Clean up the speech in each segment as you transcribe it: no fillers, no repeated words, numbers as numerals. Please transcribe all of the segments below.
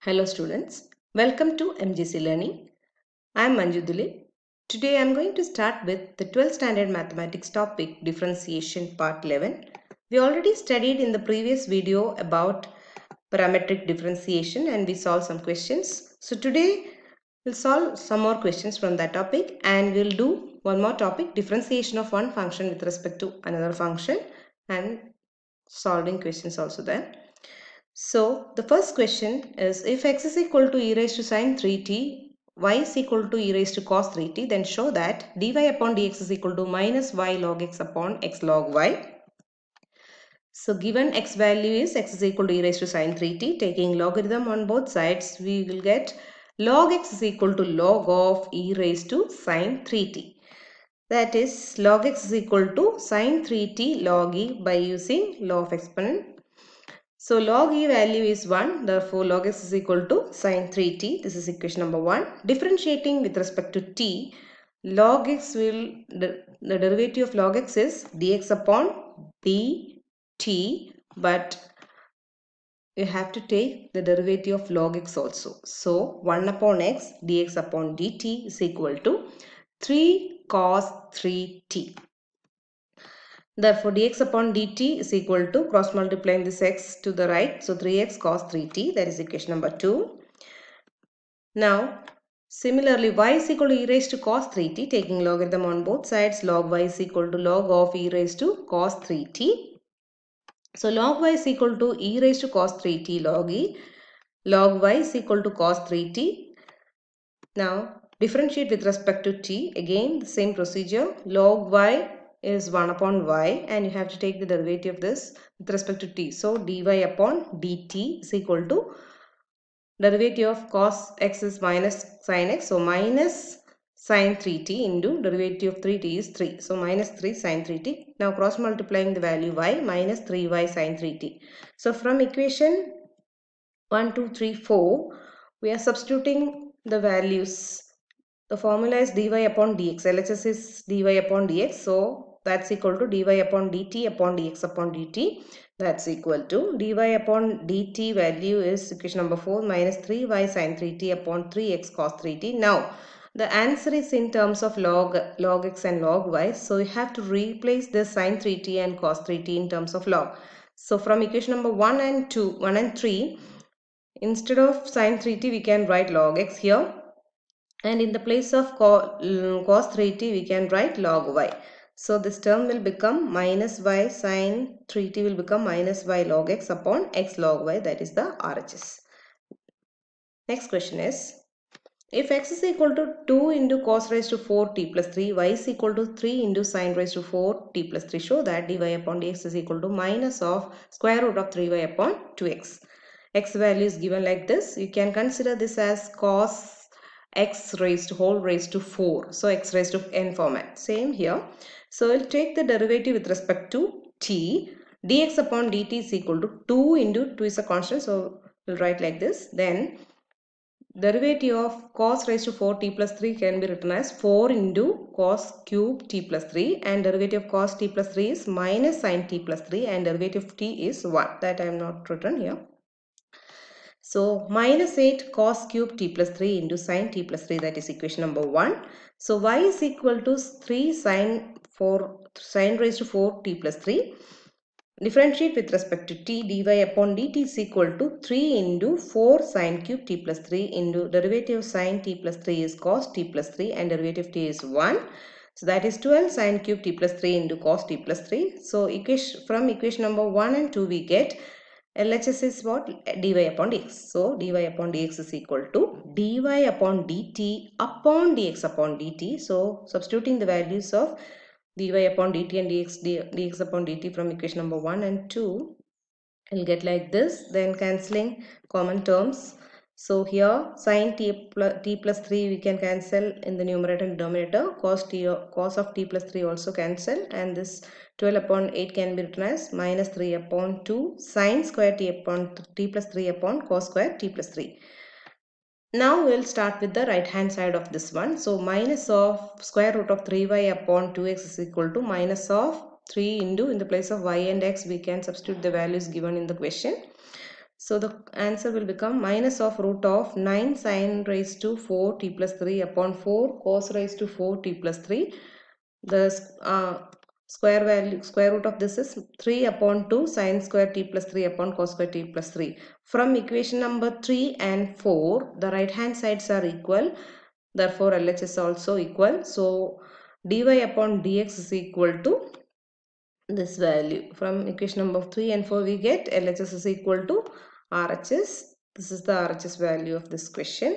Hello students, welcome to MGC Learning. I am Manju Dule. Today I am going to start with the 12th standard mathematics topic differentiation part 11. We already studied in the previous video about parametric differentiation and we solved some questions. So today we'll solve some more questions from that topic and we'll do one more topic, differentiation of one function with respect to another function and solving questions also there. So the first question is, if x is equal to e raised to sine 3t, y is equal to e raised to cos 3t, then show that dy upon dx is equal to minus y log x upon x log y. So given x value is x is equal to e raised to sine 3t, taking logarithm on both sides, we will get log x is equal to log of e raised to sine 3t. That is, log x is equal to sine 3t log e by using law of exponent. So log e value is 1, therefore log x is equal to sine 3t. This is equation number 1. Differentiating with respect to t, log x will, the derivative of log x is dx upon dt, but you have to take the derivative of log x also. So 1 upon x dx upon dt is equal to 3 cos 3t. Therefore, dx upon dt is equal to cross multiplying this x to the right. So, 3x cos 3t, that is equation number 2. Now, similarly, y is equal to e raised to cos 3t, taking logarithm on both sides, log y is equal to log of e raised to cos 3t. So, log y is equal to e raised to cos 3t log e, log y is equal to cos 3t. Now, differentiate with respect to t, again the same procedure, log y is 1 upon y and you have to take the derivative of this with respect to t. So dy upon dt is equal to derivative of cos x is minus sin x. So minus sin 3t into derivative of 3t is 3. So minus 3 sin 3t. Now cross multiplying the value y minus 3y sin 3t. So from equation 1, 2, 3, 4 we are substituting the values. The formula is dy upon dx. LHS is dy upon dx. So that's equal to dy upon dt upon dx upon dt. That's equal to dy upon dt value is equation number 4 minus 3y sin 3t upon 3x cos 3t. Now the answer is in terms of log x and log y. So you have to replace the sin 3t and cos 3t in terms of log. So from equation number 1 and 3, instead of sin 3t we can write log x here. And in the place of cos 3t we can write log y. So this term will become minus y sin 3t will become minus y log x upon x log y, that is the RHS. Next question is, if x is equal to 2 into cos raised to 4t plus 3, y is equal to 3 into sin raised to 4t plus 3, show that dy upon dx is equal to minus of square root of 3y upon 2x. X value is given like this. You can consider this as cos x raised to whole raised to 4. So x raised to n format. Same here. So we'll take the derivative with respect to t. Dx upon dt is equal to 2 into 2 is a constant. So we'll write like this. Then derivative of cos raised to 4t plus 3 can be written as 4 into cos cube t plus 3, and derivative of cos t plus 3 is minus sin t plus 3, and derivative of t is 1. That I am not written here. So minus 8 cos cube t plus 3 into sin t plus 3, that is equation number 1. So y is equal to 3 sin raised to 4 t plus 3. Differentiate with respect to t, dy upon dt is equal to 3 into 4 sin cube t plus 3 into derivative of sin t plus 3 is cos t plus 3 and derivative of t is 1. So that is 12 sin cube t plus 3 into cos t plus 3. So from equation number 1 and 2 we get LHS is what? Dy upon dx. So dy upon dx is equal to dy upon dt upon dx upon dt. So substituting the values of dy upon dt and dx upon dt from equation number 1 and 2, I'll get like this. Then cancelling common terms. So here sin t plus 3 we can cancel in the numerator and denominator. Cos of t plus 3 also cancel, and this 12 upon 8 can be written as minus 3 upon 2 sin square t upon t plus 3 upon cos square t plus 3. Now we'll start with the right hand side of this one. So minus of square root of 3y upon 2x is equal to minus of 3 into, in the place of y and x we can substitute the values given in the question. So the answer will become minus of root of 9 sin raised to 4 t plus 3 upon 4 cos raised to 4 t plus 3. The square root of this is 3 upon 2 sin square t plus 3 upon cos square t plus 3. From equation number 3 and 4, the right hand sides are equal. Therefore, LHS is also equal. So, dy upon dx is equal to this value. From equation number 3 and 4, we get LHS is equal to RHS. This is the RHS value of this question.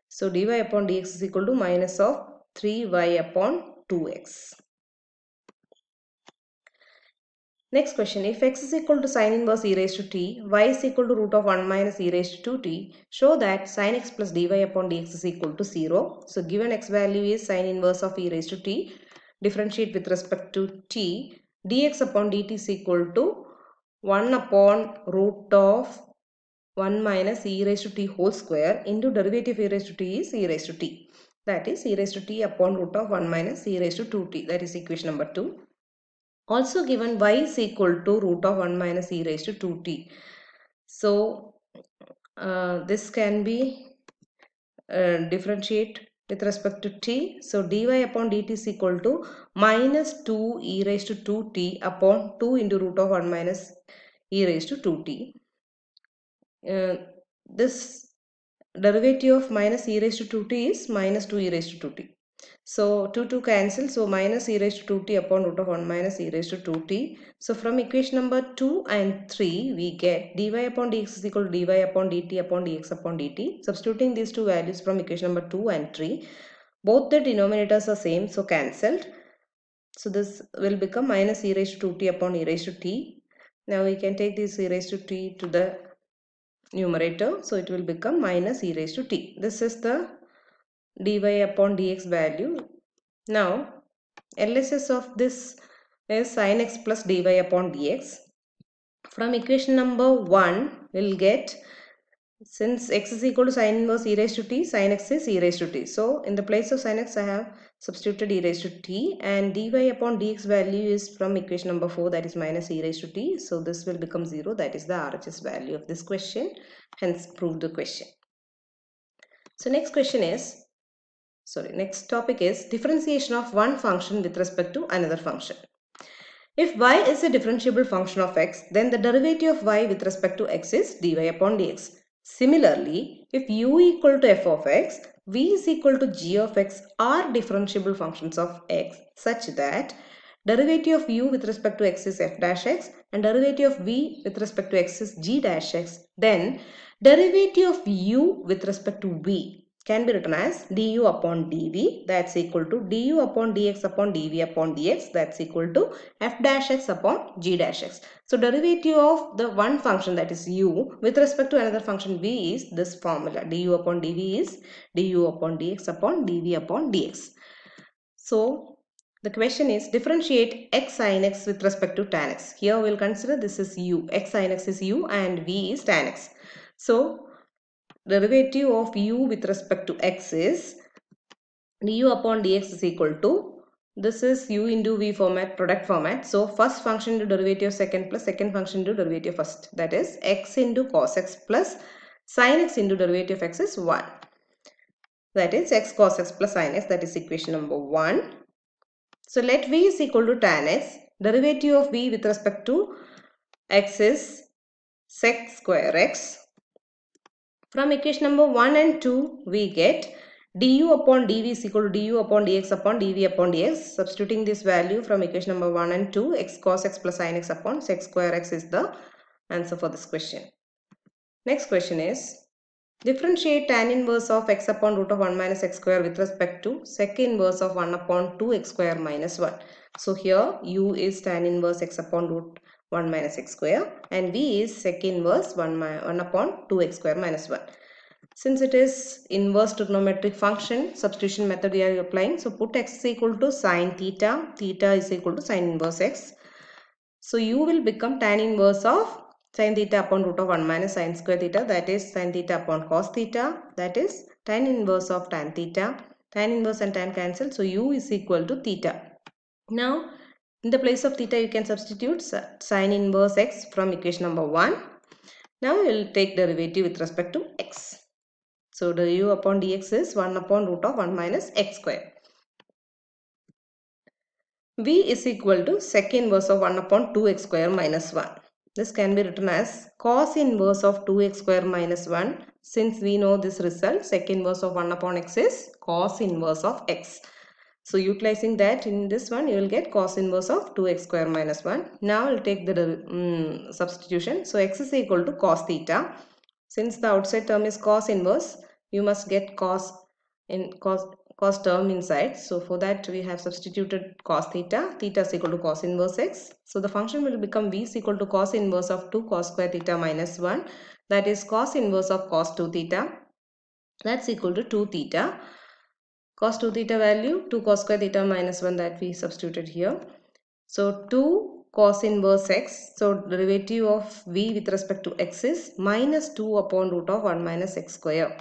So, dy upon dx is equal to minus of 3y upon 2x. Next question, if x is equal to sin inverse e raised to t, y is equal to root of 1 minus e raised to 2t, show that sin x plus dy upon dx is equal to 0. So given x value is sin inverse of e raised to t, differentiate with respect to t, dx upon dt is equal to 1 upon root of 1 minus e raised to t whole square into derivative e raised to t is e raised to t. That is e raised to t upon root of 1 minus e raised to 2t. That is equation number 2. Also given y is equal to root of 1 minus e raised to 2t. So this can be differentiate with respect to t. So dy upon dt is equal to minus 2 e raised to 2t upon 2 into root of 1 minus e raised to 2t. This derivative of minus e raised to 2t is minus 2 e raised to 2t. So 2 cancel. So minus e raised to 2t upon root of 1 minus e raised to 2t. So from equation number 2 and 3 we get dy upon dx is equal to dy upon dt upon dx upon dt. Substituting these two values from equation number 2 and 3. Both the denominators are same, so cancelled. So this will become minus e raised to 2t upon e raised to t. Now we can take this e raised to t to the numerator. So it will become minus e raised to t. This is the dy upon dx value. Now LHS of this is sin x plus dy upon dx. From equation number 1 we'll get, since x is equal to sin inverse e raised to t, sin x is e raised to t. So in the place of sin x I have substituted e raised to t, and dy upon dx value is from equation number 4, that is minus e raised to t. So this will become 0, that is the RHS value of this question, hence prove the question. So next topic is differentiation of one function with respect to another function. If y is a differentiable function of x, then the derivative of y with respect to x is dy upon dx. Similarly, if u equal to f of x, v is equal to g of x are differentiable functions of x such that derivative of u with respect to x is f dash x and derivative of v with respect to x is g dash x, then derivative of u with respect to v can be written as du upon dv, that's equal to du upon dx upon dv upon dx, that's equal to f dash x upon g dash x. So derivative of the one function, that is u, with respect to another function v is this formula. Du upon dv is du upon dx upon dv upon dx. So the question is differentiate x sin x with respect to tan x. Here we will consider this is u. X sin x is u and v is tan x. So derivative of u with respect to x is du upon dx is equal to, this is u into v format, product format. So first function into derivative second plus second function into derivative first. That is x into cos x plus sin x into derivative of x is 1. That is x cos x plus sin x, that is equation number 1. So let v is equal to tan x. Derivative of v with respect to x is sec square x. From equation number 1 and 2 we get du upon dv is equal to du upon dx upon dv upon dx. Substituting this value from equation number 1 and 2, x cos x plus sin x upon sec square x is the answer for this question. Next question is differentiate tan inverse of x upon root of 1 minus x square with respect to sec inverse of 1 upon 2 x square minus 1. So here u is tan inverse x upon root 1 minus x square and v is sec inverse 1 upon 2x square minus 1. Since it is inverse trigonometric function, substitution method we are applying. So put x is equal to sin theta, theta is equal to sin inverse x. So u will become tan inverse of sin theta upon root of 1 minus sin square theta, that is sin theta upon cos theta, that is tan inverse of tan theta. Tan inverse and tan cancel, so u is equal to theta. Now in the place of theta you can substitute sin inverse x from equation number 1. Now we will take derivative with respect to x. So du upon dx is 1 upon root of 1 minus x square. V is equal to sec inverse of 1 upon 2x square minus 1. This can be written as cos inverse of 2x square minus 1. Since we know this result, sec inverse of 1 upon x is cos inverse of x. So utilizing that in this one, you will get cos inverse of 2x square minus 1. Now we'll take the substitution. So x is equal to cos theta. Since the outside term is cos inverse, you must get cos term inside. So for that we have substituted cos theta. Theta is equal to cos inverse x. So the function will become v is equal to cos inverse of 2 cos square theta minus 1. That is cos inverse of cos 2 theta. That's equal to 2 theta. Cos 2 theta value 2 cos square theta minus 1 that we substituted here. So 2 cos inverse x. So derivative of v with respect to x is minus 2 upon root of 1 minus x square.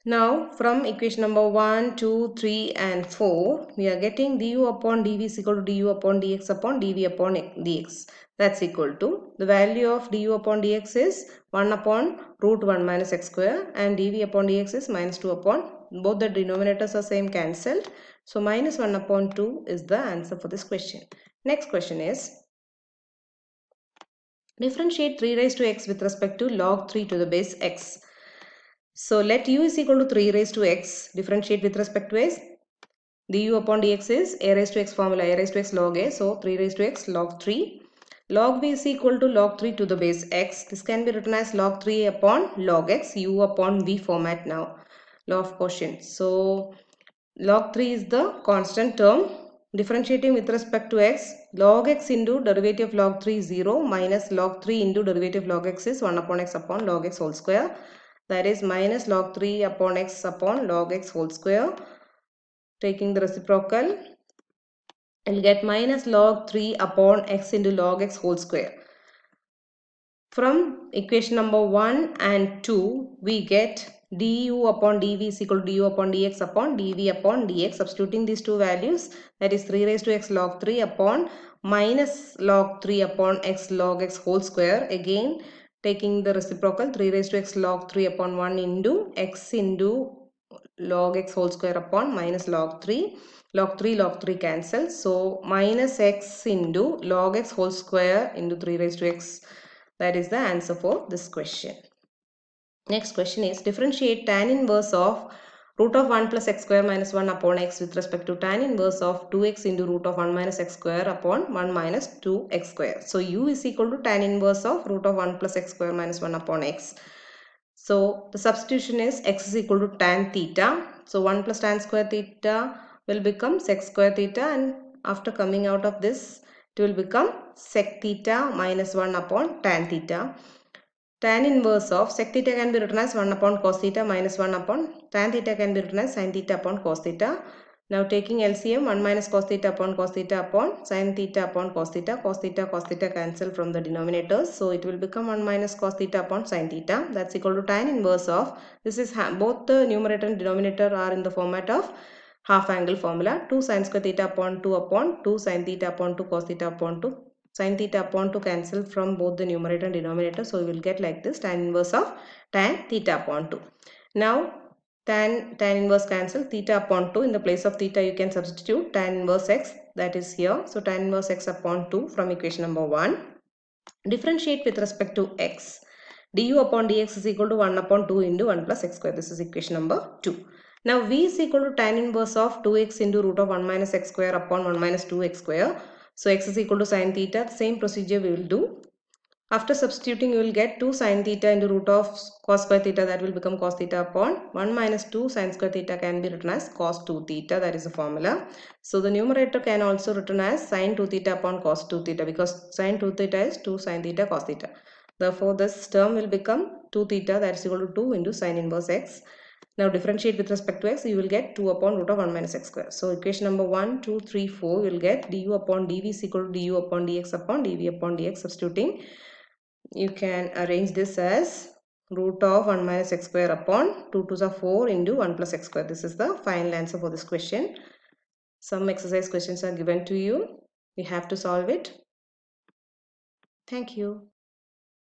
Now from equation number 1, 2, 3 and 4 we are getting du upon dv is equal to du upon dx upon dv upon dx. That's equal to the value of du upon dx is 1 upon root 1 minus x square and dv upon dx is minus 2 upon, both the denominators are same, cancelled. So minus 1 upon 2 is the answer for this question. Next question is differentiate 3 raised to x with respect to log 3 to the base x. So let u is equal to 3 raised to x, differentiate with respect to x. Du upon dx is a raised to x formula, a raised to x log a. So 3 raised to x log 3. Log v is equal to log 3 to the base x. This can be written as log 3 upon log x, u upon v format now. Law of quotient. So log 3 is the constant term. Differentiating with respect to x, log x into derivative of log 3 is 0 minus log 3 into derivative of log x is 1 upon x upon log x whole square. That is minus log 3 upon x upon log x whole square. Taking the reciprocal, you'll get minus log 3 upon x into log x whole square. From equation number 1 and 2, we get du upon dv is equal to du upon dx upon dv upon dx. Substituting these two values, that is 3 raised to x log 3 upon minus log 3 upon x log x whole square. Again, taking the reciprocal, 3 raised to x log 3 upon 1 into x into log x whole square upon minus log 3. Log 3 cancels. So minus x into log x whole square into 3 raised to x. That is the answer for this question. Next question is differentiate tan inverse of root of 1 plus x square minus 1 upon x with respect to tan inverse of 2x into root of 1 minus x square upon 1 minus 2x square. So u is equal to tan inverse of root of 1 plus x square minus 1 upon x. So the substitution is x is equal to tan theta. So 1 plus tan square theta will become sec square theta, and after coming out of this it will become sec theta minus 1 upon tan theta. Tan inverse of sec theta can be written as 1 upon cos theta minus 1 upon tan theta can be written as sin theta upon cos theta. Now taking LCM, 1 minus cos theta upon sin theta upon cos theta cancel from the denominators. So it will become 1 minus cos theta upon sin theta. That's equal to tan inverse of, this is both the numerator and denominator are in the format of half angle formula. 2 sin square theta upon 2 sin theta upon 2 cos theta upon 2. Sin theta upon 2 cancel from both the numerator and denominator. So we will get like this, tan inverse of tan theta upon 2. Now tan inverse cancel, theta upon 2, in the place of theta you can substitute tan inverse x, that is here. So tan inverse x upon 2 from equation number 1. Differentiate with respect to x. Du upon dx is equal to 1 upon 2 into 1 plus x square. This is equation number 2. Now v is equal to tan inverse of 2x into root of 1 minus x square upon 1 minus 2x square. So x is equal to sin theta. The same procedure we will do. After substituting, you will get 2 sin theta into root of cos square theta, that will become cos theta upon 1 minus 2 sin square theta can be written as cos 2 theta, that is the formula. So the numerator can also written as sin 2 theta upon cos 2 theta, because sin 2 theta is 2 sin theta cos theta. Therefore this term will become 2 theta, that is equal to 2 into sin inverse x. Now differentiate with respect to x, you will get 2 upon root of 1 minus x square. So equation number 1, 2, 3, 4, you will get du upon dv is equal to du upon dx upon dv upon dx. Substituting, you can arrange this as root of 1 minus x square upon 2 2s are 4 into 1 plus x square. This is the final answer for this question. Some exercise questions are given to you. You have to solve it. Thank you.